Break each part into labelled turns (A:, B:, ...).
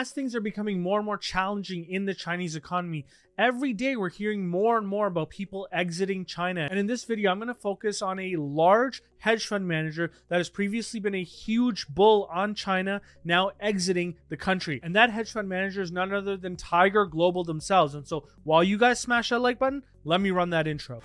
A: as things are becoming more and more challenging in the Chinese economy, every day we're hearing more and more about people exiting China. And in this video, I'm going to focus on a large hedge fund manager that has previously been a huge bull on China, now exiting the country. And that hedge fund manager is none other than Tiger Global themselves. And so while you guys smash that like button, let me run that intro.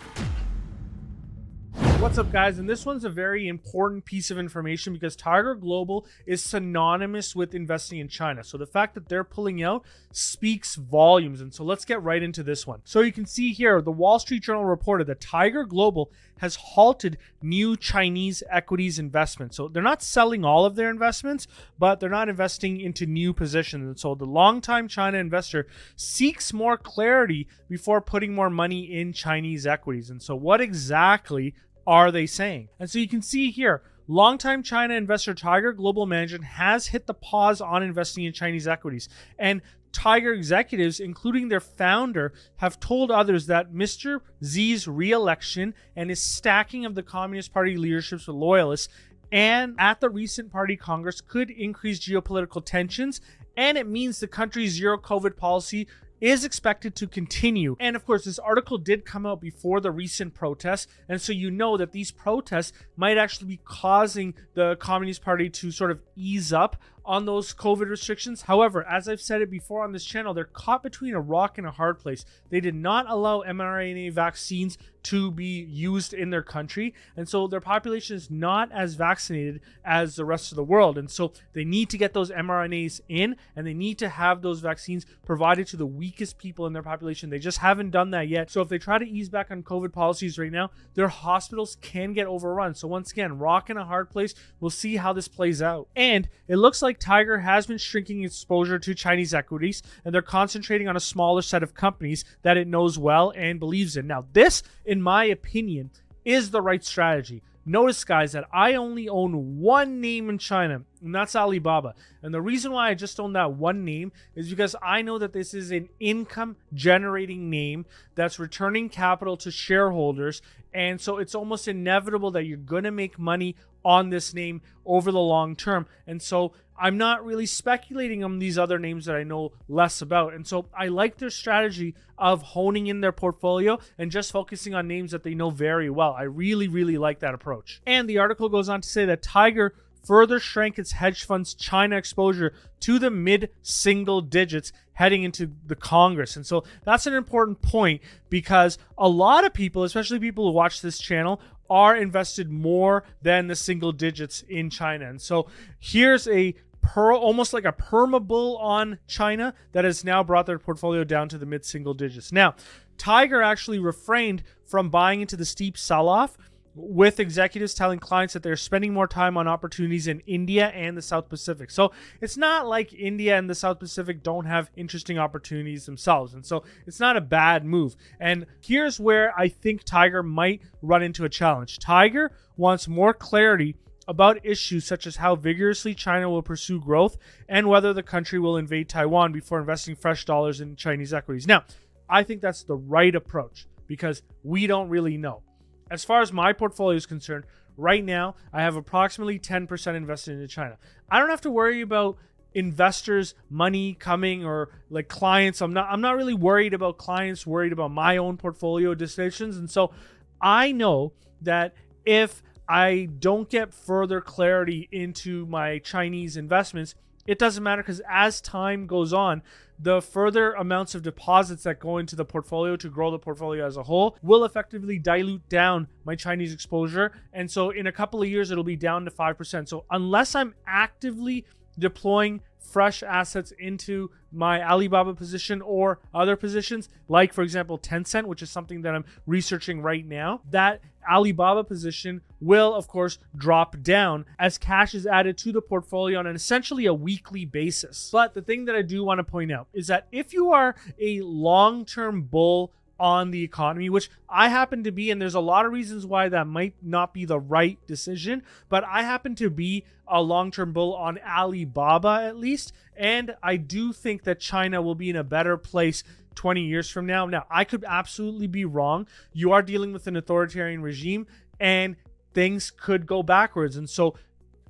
A: What's up, guys? And this one's a very important piece of information because Tiger Global is synonymous with investing in China. So the fact that they're pulling out speaks volumes. And so let's get right into this one. So you can see here, the Wall Street Journal reported that Tiger Global has halted new Chinese equities investments. So they're not selling all of their investments, but they're not investing into new positions. And so the longtime China investor seeks more clarity before putting more money in Chinese equities. And so what exactly are they saying? And so you can see here, longtime China investor Tiger Global Management has hit the pause on investing in Chinese equities. And Tiger executives, including their founder, have told others that Mr. Xi's re-election and his stacking of the Communist Party leaderships with loyalists and at the recent party congress could increase geopolitical tensions, and it means the country's zero COVID policy is expected to continue. And of course, this article did come out before the recent protests, and so you know that these protests might actually be causing the Communist Party to sort of ease up on those COVID restrictions. However, as I've said it before on this channel, they're caught between a rock and a hard place. They did not allow mRNA vaccines to be used in their country, and so their population is not as vaccinated as the rest of the world. And so they need to get those mRNAs in, and they need to have those vaccines provided to the weakest people in their population. They just haven't done that yet. So if they try to ease back on COVID policies right now, their hospitals can get overrun. So once again, rock and a hard place. We'll see how this plays out. And it looks like Tiger has been shrinking exposure to Chinese equities, and they're concentrating on a smaller set of companies that it knows well and believes in. Now, this, in my opinion, is the right strategy. Notice, guys, that I only own one name in China, and that's Alibaba. And the reason why I just own that one name is because I know that this is an income-generating name that's returning capital to shareholders. And so it's almost inevitable that you're going to make money on this name over the long term. And so I'm not really speculating on these other names that I know less about. And so I like their strategy of honing in their portfolio and just focusing on names that they know very well. I really, really like that approach. And the article goes on to say that Tiger further shrank its hedge fund's China exposure to the mid-single digits heading into the Congress. And so that's an important point because a lot of people, especially people who watch this channel, are invested more than the single digits in China. And so here's a almost like a perma bull on China that has now brought their portfolio down to the mid-single digits. Now, Tiger actually refrained from buying into the steep sell-off, with executives telling clients that they're spending more time on opportunities in India and the South Pacific. So it's not like India and the South Pacific don't have interesting opportunities themselves. And so it's not a bad move. And here's where I think Tiger might run into a challenge. Tiger wants more clarity about issues such as how vigorously China will pursue growth and whether the country will invade Taiwan before investing fresh dollars in Chinese equities. Now, I think that's the right approach because we don't really know. As far as my portfolio is concerned, right now, I have approximately 10% invested into China. I don't have to worry about investors' money coming or like clients. I'm not really worried about clients, worried about my own portfolio decisions. And so I know that if I don't get further clarity into my Chinese investments, it doesn't matter because as time goes on, the further amounts of deposits that go into the portfolio to grow the portfolio as a whole will effectively dilute down my Chinese exposure. And so in a couple of years, it'll be down to 5%. So unless I'm actively deploying fresh assets into my Alibaba position or other positions, like for example, Tencent, which is something that I'm researching right now, that Alibaba position will of course drop down as cash is added to the portfolio on an essentially a weekly basis. But the thing that I do want to point out is that if you are a long-term bull on the economy, which I happen to be, and there's a lot of reasons why that might not be the right decision, but I happen to be a long-term bull on Alibaba at least, and I do think that China will be in a better place 20 years from now. Now, I could absolutely be wrong. You are dealing with an authoritarian regime, and things could go backwards, and so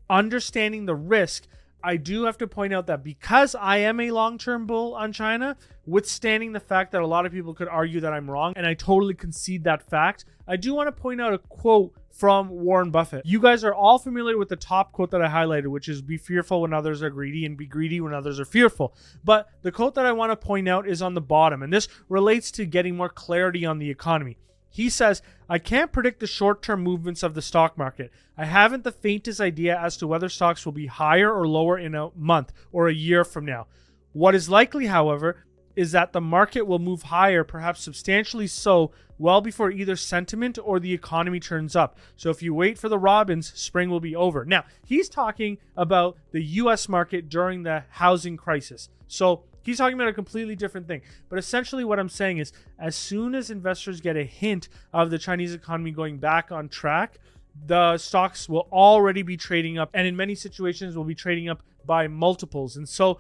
A: understanding the risk, I do have to point out that because I am a long-term bull on China, withstanding the fact that a lot of people could argue that I'm wrong, and I totally concede that fact, I do want to point out a quote from Warren Buffett. You guys are all familiar with the top quote that I highlighted, which is be fearful when others are greedy and be greedy when others are fearful. But the quote that I want to point out is on the bottom, and this relates to getting more clarity on the economy. He says, I can't predict the short-term movements of the stock market. I haven't the faintest idea as to whether stocks will be higher or lower in a month or a year from now. What is likely, however, is that the market will move higher, perhaps substantially so, well before either sentiment or the economy turns up. So if you wait for the robins, spring will be over. Now, he's talking about the US market during the housing crisis. So he's talking about a completely different thing. But essentially what I'm saying is, as soon as investors get a hint of the Chinese economy going back on track, the stocks will already be trading up, and in many situations will be trading up by multiples. And so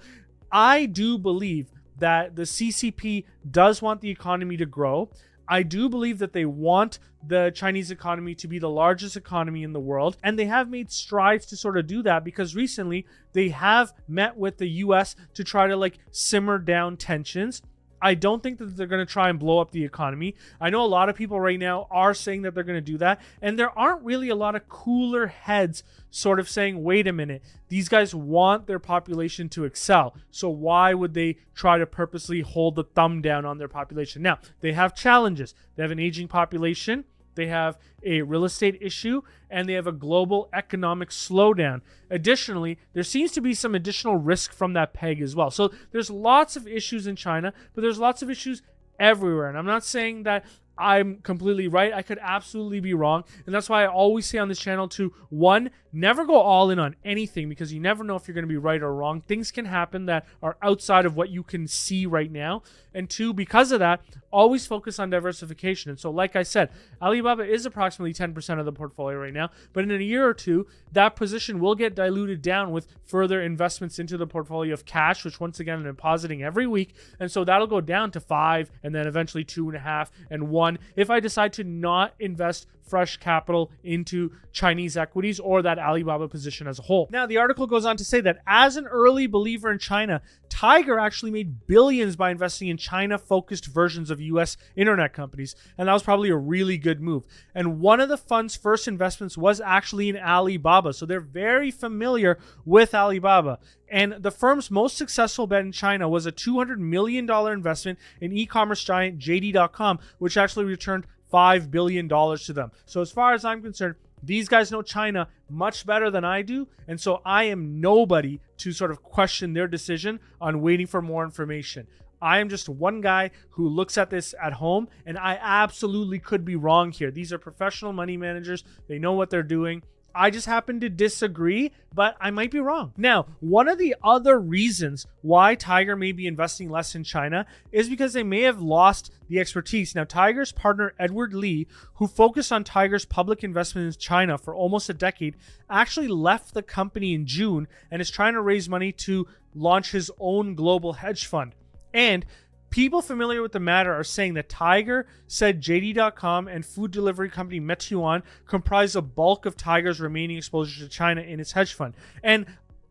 A: I do believe that the CCP does want the economy to grow. I do believe that they want the Chinese economy to be the largest economy in the world, and they have made strides to sort of do that because recently they have met with the US to try to simmer down tensions. I don't think that they're going to try and blow up the economy. I know a lot of people right now are saying that they're going to do that, and there aren't really a lot of cooler heads sort of saying, wait a minute, these guys want their population to excel, so why would they try to purposely hold the thumb down on their population? Now, they have challenges. They have an aging population, they have a real estate issue, and they have a global economic slowdown. Additionally, there seems to be some additional risk from that peg as well. So there's lots of issues in China, but there's lots of issues everywhere. And I'm not saying that I'm completely right. I could absolutely be wrong. And that's why I always say on this channel to, one, never go all in on anything because you never know if you're going to be right or wrong. Things can happen that are outside of what you can see right now. And two, because of that, always focus on diversification. And so, like I said, Alibaba is approximately 10% of the portfolio right now. But in a year or two, that position will get diluted down with further investments into the portfolio of cash, which once again, I'm depositing every week. And so that'll go down to 5 and then eventually 2.5 and 1 if I decide to not invest fresh capital into Chinese equities or that Alibaba position as a whole. Now, the article goes on to say that as an early believer in China, Tiger actually made billions by investing in China-focused versions of US internet companies, and that was probably a really good move. And one of the fund's first investments was actually in Alibaba, so they're very familiar with Alibaba. And the firm's most successful bet in China was a $200 million investment in e-commerce giant JD.com, which actually returned $5 billion to them. So as far as I'm concerned, these guys know China much better than I do, and so I am nobody to sort of question their decision on waiting for more information. I am just one guy who looks at this at home, and I absolutely could be wrong here. These are professional money managers. They know what they're doing. I just happen to disagree, but I might be wrong. Now, one of the other reasons why Tiger may be investing less in China is because they may have lost the expertise. Now, Tiger's partner, Edward Lee, who focused on Tiger's public investment in China for almost a decade, actually left the company in June and is trying to raise money to launch his own global hedge fund. And people familiar with the matter are saying that Tiger said JD.com and food delivery company Meituan comprise a bulk of Tiger's remaining exposure to China in its hedge fund. And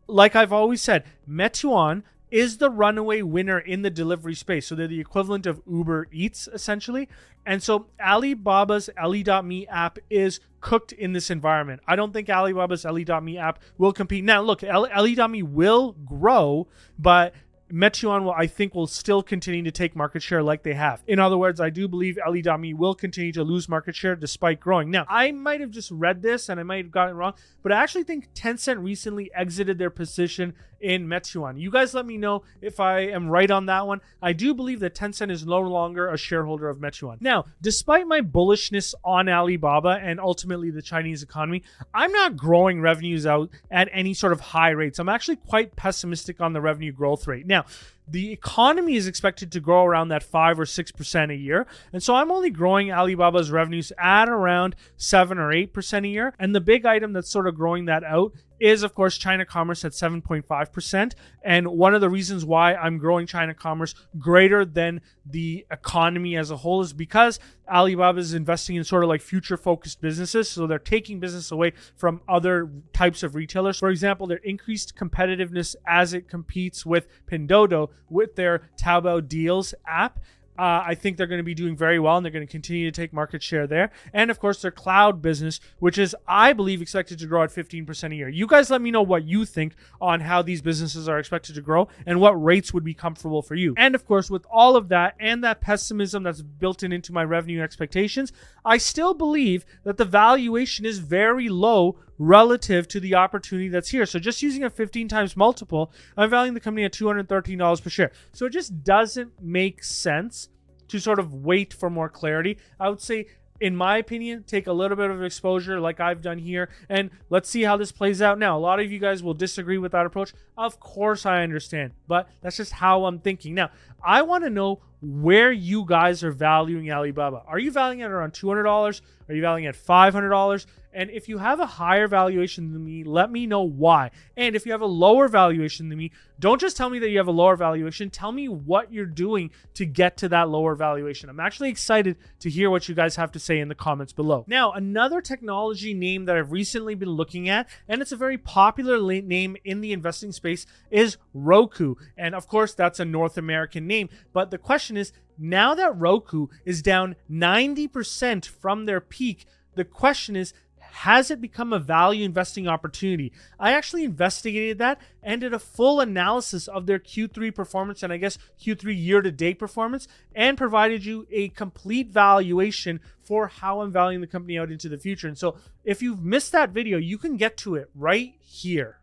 A: like I've always said, Meituan is the runaway winner in the delivery space. So they're the equivalent of Uber Eats, essentially. And so Alibaba's Ali.me app is cooked in this environment. I don't think Alibaba's Ali.me app will compete. Now, look, Ali.me will grow, but Meituan, I think, will still continue to take market share like they have. In other words, I do believe Ali.me will continue to lose market share despite growing. Now, I might have just read this and I might have gotten it wrong, but I actually think Tencent recently exited their position in Meituan. You guys let me know if I am right on that one. I do believe that Tencent is no longer a shareholder of Meituan. Now, despite my bullishness on Alibaba and ultimately the Chinese economy, I'm not growing revenues out at any sort of high rates. I'm actually quite pessimistic on the revenue growth rate. Now, the economy is expected to grow around that 5 or 6% a year. And so I'm only growing Alibaba's revenues at around 7 or 8% a year. And the big item that's sort of growing that out is, of course, China commerce at 7.5%. And one of the reasons why I'm growing China commerce greater than the economy as a whole is because Alibaba is investing in sort of like future-focused businesses. So they're taking business away from other types of retailers. For example, their increased competitiveness as it competes with Pinduoduo with their Taobao Deals app. I think they're going to be doing very well, and they're going to continue to take market share there. And of course, their cloud business, which is, I believe, expected to grow at 15% a year. You guys let me know what you think on how these businesses are expected to grow and what rates would be comfortable for you. And of course, with all of that and that pessimism that's built into my revenue expectations, I still believe that the valuation is very low relative to the opportunity that's here. So just using a 15 times multiple, I'm valuing the company at $213 per share. So it just doesn't make sense to sort of wait for more clarity. I would say, in my opinion, take a little bit of exposure like I've done here, and let's see how this plays out. Now, a lot of you guys will disagree with that approach. Of course, I understand, but that's just how I'm thinking. Now, I want to know where you guys are valuing Alibaba. Are you valuing it around $200? Are you valuing it at $500? And if you have a higher valuation than me, let me know why. And if you have a lower valuation than me, don't just tell me that you have a lower valuation. Tell me what you're doing to get to that lower valuation. I'm actually excited to hear what you guys have to say in the comments below. Now, another technology name that I've recently been looking at, and it's a very popular name in the investing space, is Roku. And of course, that's a North American name. But the question is, now that Roku is down 90% from their peak, the question is, has it become a value investing opportunity? I actually investigated that and did a full analysis of their Q3 performance and I guess Q3 year-to-date performance, and provided you a complete valuation for how I'm valuing the company out into the future. And so if you've missed that video, you can get to it right here.